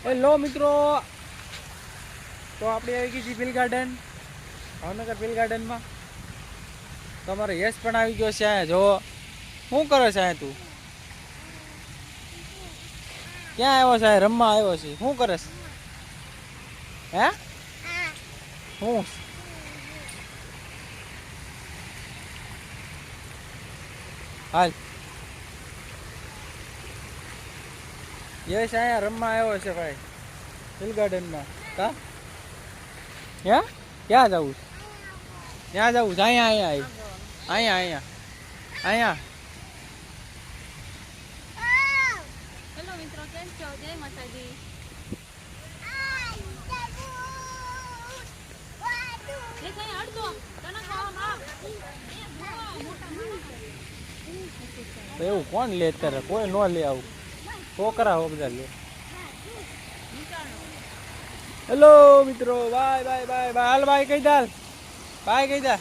Hello મિત્રો, તો આપણે આવી ગઈ છીએ ફિલ ગાર્ડન, ભાવનગર ફિલ ગાર્ડનમાં. તમારો યશ પણ આવી ગયો છે. અહીંયા જો શું કરો છે? અહીંયા તું ક્યાં આવ્યો છે? રમવા આવ્યો છે? શું કરે છે? હે શું? હાલ, યશ અહીંયા રમવા આવ્યો છે ભાઈ, ફિલ ગાર્ડનમાં. કા હે ક્યાં જવું? ત્યાં જવું છે? અહીંયા અહીંયા અહીંયા અહીંયા અહીંયા. હેલો મિત્રો, કેમ છો? જય માતાજી. તો એવું કોણ લે અત્યારે? કોઈ ન લે આવું. છોકરા હો બધા લે. હેલો મિત્રો, બાય બાય બાય બાય. હાલ બાય કહી દે, બાય કહી દે.